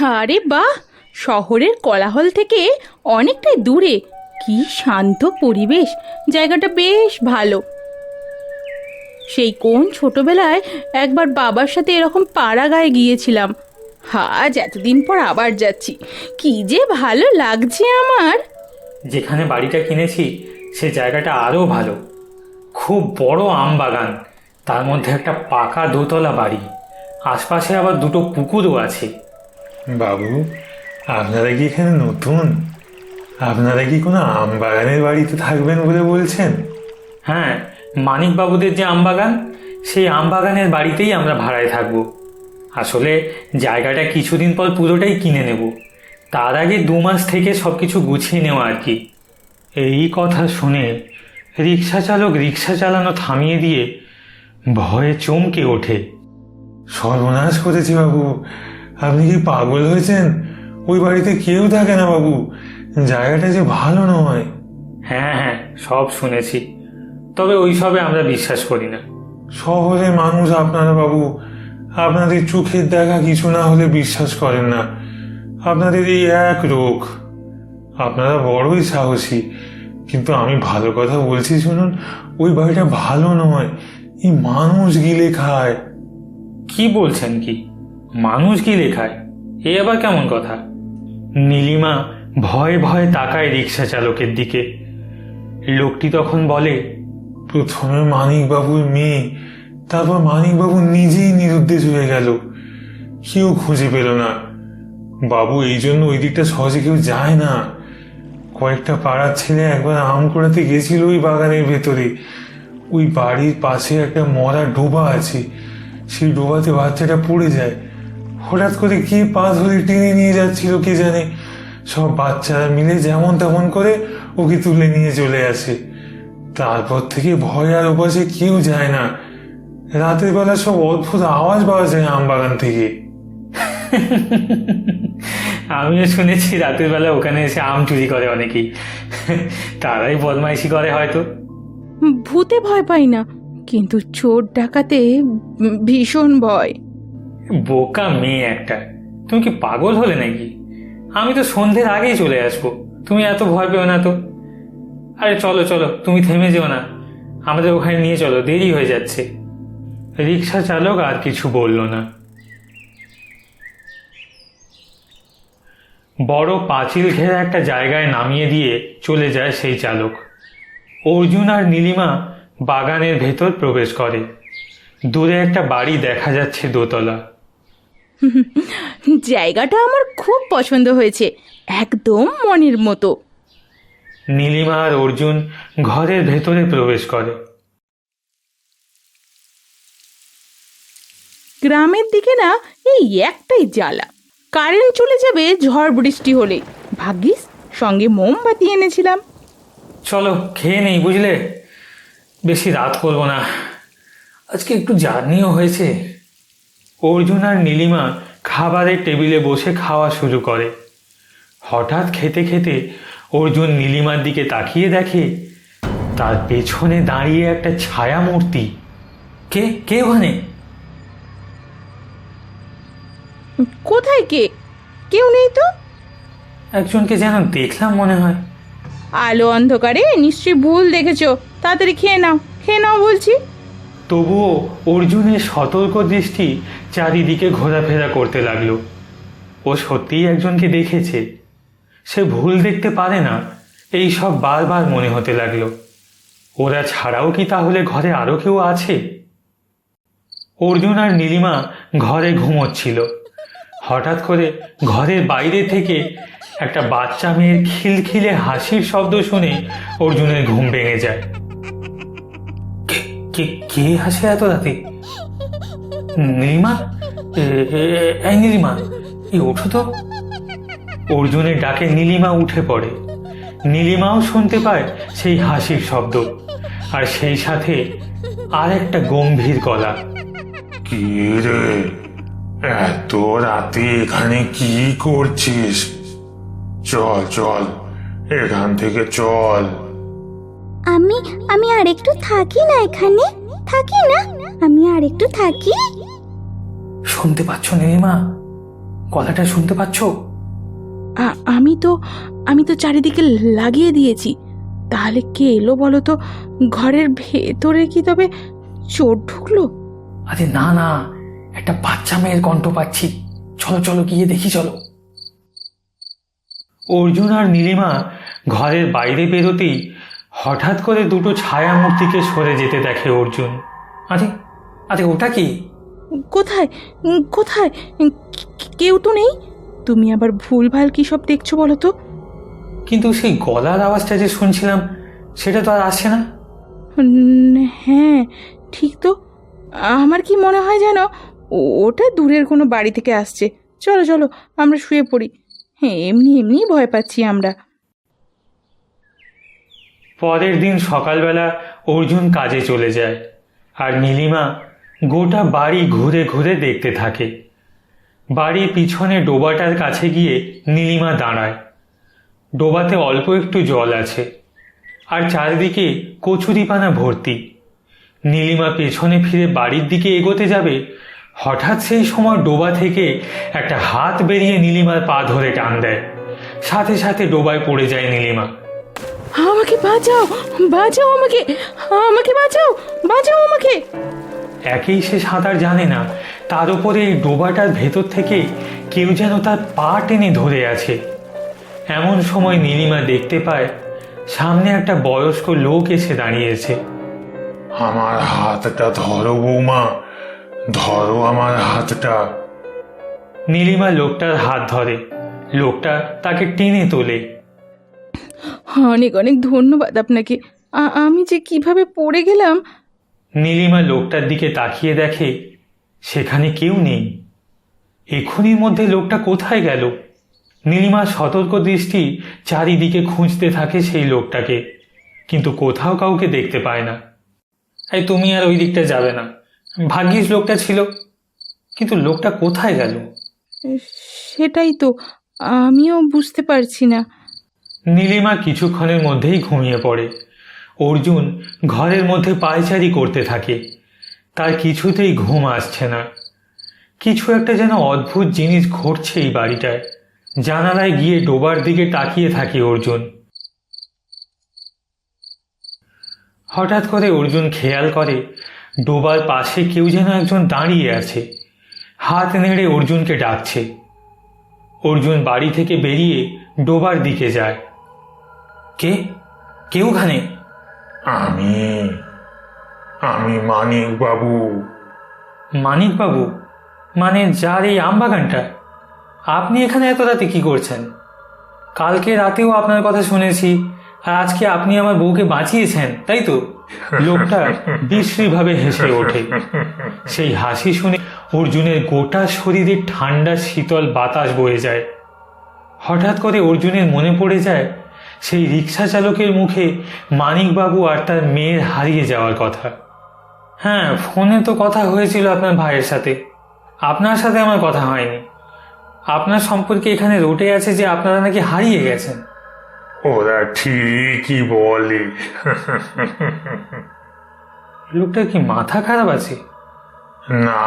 আরে বাহ, শহরের কোলাহল থেকে অনেকটাই দূরে, কি শান্ত পরিবেশ, জায়গাটা বেশ ভালো। সেই কোন ছোটবেলায় একবার বাবার সাথে এরকম পাড়াগাঁয়ে গিয়েছিলাম, আজ এতদিন পর আবার যাচ্ছি, কি যে ভালো লাগছে আমার। যেখানে বাড়িটা কিনেছি সে জায়গাটা আরও ভালো, খুব বড় আম বাগান, তার মধ্যে একটা পাকা দোতলা বাড়ি, আশপাশে আবার দুটো পুকুরও আছে। বাবু, আপনারা কি এখানে নতুন? আপনারা কি কোনো আম বাগানের বাড়িতে থাকবেন বলে বলছেন? হ্যাঁ, মানিকবাবুদের যে আম বাগান, সেই আম বাগানের বাড়িতেই আমরা ভাড়ায় থাকব। আসলে জায়গাটা কিছুদিন পর পুরোটাই কিনে নেব, তার আগে 2 মাস থেকে সব কিছু গুছিয়ে নেওয়া আর কি। এই কথা শুনে রিক্সা চালক রিক্সা চালানো থামিয়ে দিয়ে ভয়ে চমকে ওঠে। সর্বনাশ করেছি বাবু, আপনি কি পাগল হয়েছেন? ওই বাড়িতে কেউ থাকে না বাবু, জায়গাটা যে ভালো নয়। হ্যাঁ হ্যাঁ, সব শুনেছি, তবে ওইসবে আমরা বিশ্বাস করি না। শহরের মানুষ আপনারা বাবু, আপনাদের চোখের দেখা কিছু না হলে বিশ্বাস করেন না। আপনাদের এই এক রোগ। আপনারা বড়ই সাহসী, কিন্তু আমি ভালো কথা বলছি শুনুন, ওই বাড়িটা ভালো নয়, এই মানুষ গিলে খায়। কি বলছেন কি? মানুষ কি লেখায়? এ আবার কেমন কথা? নীলিমা ভয়ে ভয়ে তাকায় রিক্সা চালকের দিকে। লোকটি তখন বলে, প্রথমে মানিকবাবুর মেয়ে, তারপর মানিকবাবু নিজেই নিরুদ্দেশ হয়ে গেল, কেউ খুঁজে পেল না। বাবু এই জন্য ওই দিকটা সহজে কেউ যায় না। কয়েকটা পাড়ার ছেলে একবার আম কুড়াতে গেছিল ওই বাগানের ভেতরে। ওই বাড়ির পাশে একটা মরা ডোবা আছে, সেই ডোবাতে বাচ্চাটা পড়ে যায়। হঠাৎ করে কে পা ধরে টেনে নিয়ে যাচ্ছিল কে জানে, সব বাচ্চারা মিলে যেমন তেমন করে ওকে তুলে নিয়ে চলে আসে। তারপর থেকে ভয় আর ওপাশে কেউ যায় না। রাতের বেলা সব অদ্ভুত আওয়াজ পাওয়া যায় আম বাগান থেকে। আমিও শুনেছি রাতের বেলা ওখানে এসে আম চুরি করে অনেকেই, তারাই বদমাইশি করে হয়তো। ভূতে ভয় পাই না, কিন্তু চোর ডাকাতে ভীষণ ভয়। বোকা মেয়ে একটা, তুমি কি পাগল হলে নাকি? আমি তো সন্ধ্যের আগেই চলে আসবো, তুমি এত ভয় পেও না তো। আরে চলো চলো, তুমি থেমে যেও না, আমাদের ওখানে নিয়ে চলো, দেরি হয়ে যাচ্ছে। রিক্সা চালক আর কিছু বলল না। বড় পাঁচিল ঘেরা একটা জায়গায় নামিয়ে দিয়ে চলে যায় সেই চালক। অর্জুন আর নীলিমা বাগানের ভেতর প্রবেশ করে। দূরে একটা বাড়ি দেখা যাচ্ছে, দোতলা। জায়গাটা আমার খুব পছন্দ হয়েছে, একদম মনের মতো। নীলিমা আর অর্জুন ঘরের ভেতরে প্রবেশ করে। গ্রামের দিকে না এই একটাই জ্বালা, কারেন্ট চলে যাবে ঝড় বৃষ্টি হলে। ভাগ্যিস সঙ্গে মোমবাতি এনেছিলাম। চলো খেয়ে নেই, বুঝলে? বেশি রাত করবো না, আজকে একটু জার্নিও হয়েছে। অর্জুন আর নীলিমা খাবারের টেবিলে বসে খাওয়া শুরু করে। হঠাৎ খেতে খেতে অর্জুন নীলিমার দিকে তাকিয়ে দেখে তার পেছনে দাঁড়িয়ে একটা ছায়া মূর্তি। কে কে ওখানে? কোথায় কে? কেউ নেই তো। একজনকে যেন দেখলাম মনে হয়। আলো অন্ধকারে নিশ্চয়ই ভুল দেখেছো, তাড়াতাড়ি খেয়ে নাও, খেয়ে নাও বলছি। তবুও অর্জুনের সতর্ক দৃষ্টি চারিদিকে ঘোরাফেরা করতে লাগলো। ও সত্যিই একজনকে দেখেছে, সে ভুল দেখতে পারে না, এই সব বারবার মনে হতে লাগলো। ওরা ছাড়াও কি তাহলে ঘরে আরো কেউ আছে? অর্জুন আর নীলিমা ঘরে ঘুমোচ্ছিল। হঠাৎ করে ঘরের বাইরে থেকে একটা বাচ্চা মেয়ের খিলখিলে হাসির শব্দ শুনে অর্জুনের ঘুম ভেঙে যায়। কে কে হাসে এত রাতে? নীলিমা, এই নীলিমা, ওঠো তো। অর্জুনের ডাকে নীলিমা উঠে পড়ে। নীলিমাও শুনতে পায় সেই হাসির শব্দ, আর সেই সাথে আর একটা গম্ভীর গলা। কি রে, এত রাতে এখানে কি করছিস? চল চল, এখান থেকে চল। আমি আমি আর একটু থাকি না, এখানে থাকি না, আমি আর একটু থাকি। শুনতে পাচ্ছ নীলিমা? গলাটা শুনতে পাচ্ছ? আমি তো চারিদিকে লাগিয়ে দিয়েছি। তাহলে কে এলো বলো তো? ঘরের ভেতরে কি তবে চোর ঢুকলো? আরে না না, একটা বাচ্চা মেয়ের কণ্ঠ পাচ্ছি। চলো চলো গিয়ে দেখি চলো। অর্জুন আর নীলিমা ঘরের বাইরে বেরোতেই হঠাৎ করে দুটো ছায়া মূর্তিকে সরে যেতে দেখে অর্জুন। আরে আরে ওটা কি? কোথায় কোথায়? কেউ তো নেই। তুমি আবার ভুলভাল কি সব দেখছো বলো তো? কিন্তু সেই গলার আওয়াজটা যে শুনছিলাম সেটা তো আর আসছে না। হ্যাঁ ঠিক তো। আমার কি মনে হয় যেন ওটা দূরের কোনো বাড়ি থেকে আসছে। চলো চলো আমরা শুয়ে পড়ি। হ্যাঁ, এমনি এমনি ভয় পাচ্ছি আমরা। পরের দিন সকালবেলা অর্জুন কাজে চলে যায় আর নীলিমা গোটা বাড়ি ঘুরে ঘুরে দেখতে থাকে। বাড়ির পিছনে ডোবাটার কাছে গিয়ে নীলিমা দাঁড়ায়। ডোবাতে অল্প একটু জল আছে আর চারিদিকে কচুরিপানা ভর্তি। নীলিমা পেছনে ফিরে বাড়ির দিকে এগোতে যাবে, হঠাৎ সেই সময় ডোবা থেকে একটা হাত বেরিয়ে নীলিমার পা ধরে টান দেয়। সাথে সাথে ডোবায় পড়ে যায় নীলিমা। আমাকে বাঁচাও, বাঁচাও আমাকে, আমাকে বাঁচাও, বাঁচাও আমাকে। একেই সে সাঁতার জানে না, তার উপরে এই ডোবাটার ভেতর থেকে কেউ যেন তার পা টেনে ধরে আছে। এমন সময় নীলিমা দেখতে পায় সামনে একটা বয়স্ক লোক এসে দাঁড়িয়েছে। আমার হাতটা ধরো বৌমা, ধরো আমার হাতটা। নীলিমা লোকটার হাত ধরে। লোকটা তাকে টেনে তোলে। অনেক অনেক ধন্যবাদ আপনাকে। আমি যে কিভাবে পড়ে গেলাম। নীলিমা লোকটার দিকে তাকিয়ে দেখে সেখানে কেউ নেই। এক্ষুনির মধ্যে লোকটা কোথায় গেল? নীলিমা সতর্ক দৃষ্টি চারিদিকে খুঁজতে থাকে সেই লোকটাকে, কিন্তু কোথাও কাউকে দেখতে পায় না। এই তুমি আর ওই দিকটা যাবে না, ভাগ্যিস লোকটা ছিল, কিন্তু লোকটা কোথায় গেল? সেটাই তো আমিও বুঝতে পারছি না। নীলিমা কিছুক্ষণের মধ্যেই ঘুমিয়ে পড়ে। অর্জুন ঘরের মধ্যে পায়চারি করতে থাকে। তার কিছুতেই ঘুম আসছে না। কিছু একটা যেন অদ্ভুত জিনিস ঘটছে এই বাড়িটায়। জানালায় গিয়ে ডোবার দিকে তাকিয়ে থাকে অর্জুন। হঠাৎ করে অর্জুন খেয়াল করে ডোবার পাশে কেউ যেন একজন দাঁড়িয়ে আছে, হাত নেড়ে অর্জুনকে ডাকছে। অর্জুন বাড়ি থেকে বেরিয়ে ডোবার দিকে যায়। কে কে ওখানে? আমি আমি মানিক বাবু। মানিক বাবু? মানে যার এই আমবাগানটা? আপনি এখানে এত রাতে কি করছেন? কালকে রাতেও আপনার কথা শুনেছি, আর আজকে আপনি আমার বউকে বাঁচিয়েছেন, তাই তো? লোকটা বিশ্রীভাবে হেসে ওঠে। সেই হাসি শুনে অর্জুনের গোটা শরীরে ঠান্ডা শীতল বাতাস বয়ে যায়। হঠাৎ করে অর্জুনের মনে পড়ে যায় সেই রিক্সা চালকের মুখে মানিকবাবু আর তার মেয়ের হারিয়ে যাওয়ার কথা। হ্যাঁ, ফোনে তো কথা হয়েছিল আপনার ভাইয়ের সাথে, আপনার সাথে আমার কথা হয়নি। আপনার সম্পর্কে এখানে রটে আছে যে আপনারা নাকি হারিয়ে গেছেন। ওরা ঠিকই বলে। লোকটার কি মাথা খারাপ আছে? না,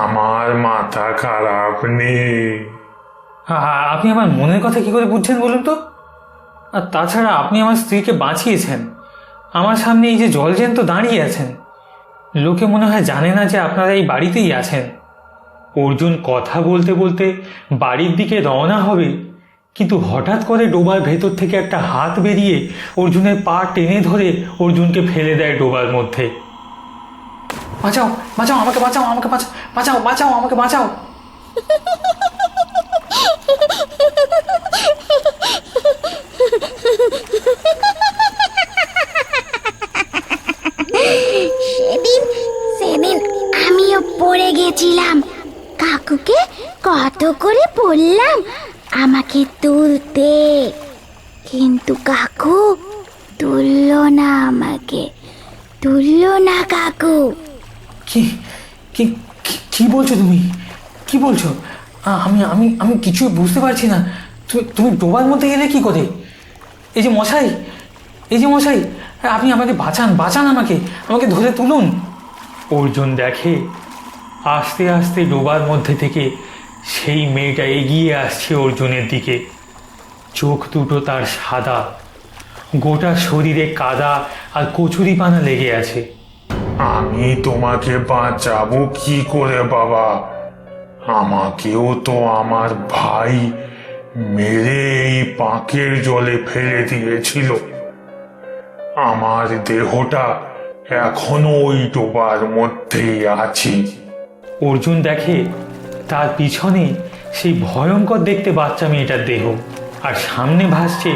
আমার মাথা খারাপ নেই। আপনি আমার মনের কথা কি করে বুঝছেন বলুন তো? আর তাছাড়া আপনি আমার স্ত্রীকে বাঁচিয়েছেন, আমার সামনে এই যে জলজ্যান্ত দাঁড়িয়ে আছেন। লোকে মনে হয় জানে না যে আপনারা এই বাড়িতেই আছেন। অর্জুন কথা বলতে বলতে বাড়ির দিকে রওনা হবে, কিন্তু হঠাৎ করে ডোবার ভেতর থেকে একটা হাত বেরিয়ে অর্জুনের পা টেনে ধরে অর্জুনকে ফেলে দেয় ডোবার মধ্যে। বাঁচাও বাঁচাও আমাকে, বাঁচাও আমাকে, বাঁচাও বাঁচাও আমাকে, বাঁচাও। সেদিন সেদিন আমিও পড়ে গেছিলাম। কাকুকে কত করে বললাম আমাকে তুলতে, কিন্তু কাকু তুললো না, আমাকে তুললো না কাকু। কি কি কি বলছো তুমি? কি বলছো? আমি আমি আমি কিছু বুঝতে পারছি না। তুমি ডোবার মধ্যে গেলে কি করে? এই যে মশাই, এই যে মশাই, আপনি আমাকে বাঁচান, বাঁচান আমাকে, আমাকে ধরে তুলুন। অর্জুন দেখে আস্তে আস্তে ডোবার মধ্যে থেকে সেই মেয়েটা এগিয়ে আসছে অর্জুনের দিকে। চোখ দুটো তার সাদা, গোটা শরীরে কাদা আর কচুরিপানা লেগে আছে। আমি তোমাকে বাঁচাবো কি করে বাবা? আমাকেও তো আমার ভাই মেরে এই পাঁকের জলে ফেলে দিয়েছিল। আমার দেহটা এখনো ওই ডোবার মধ্যেই আছে। অর্জুন দেখে তার পিছনে সেই ভয়ঙ্কর দেখতে বাচ্চা মেয়েটার দেহ, আর সামনে ভাসছে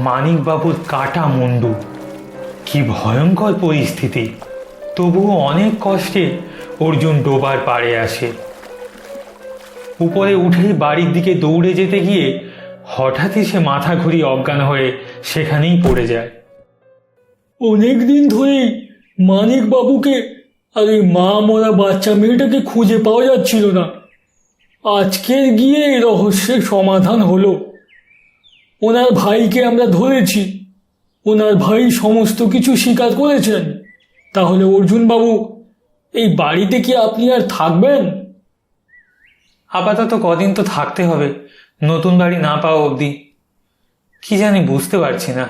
মানিকবাবুর কাটা মুন্ডু। কি ভয়ঙ্কর পরিস্থিতি! তবুও অনেক কষ্টে অর্জুন ডোবার পাড়ে আসে। উপরে উঠেই বাড়ির দিকে দৌড়ে যেতে গিয়ে হঠাৎই সে মাথা ঘুরিয়ে অজ্ঞান হয়ে সেখানেই পড়ে যায়। অনেক দিন ধরেই মানিক বাবুকে আর এই মা মরা বাচ্চা মেয়েটাকে খুঁজে পাওয়া যাচ্ছিল না। আজকের গিয়ে এই রহস্যের সমাধান হলো। ওনার ভাইকে আমরা ধরেছি, ওনার ভাই সমস্ত কিছু স্বীকার করেছেন। তাহলে অর্জুন বাবু, এই বাড়িতে কি আপনি আর থাকবেন? আপাতত কদিন তো থাকতে হবে, নতুন বাড়ি না পাওয়া অবধি। কি জানি, বুঝতে পারছি না।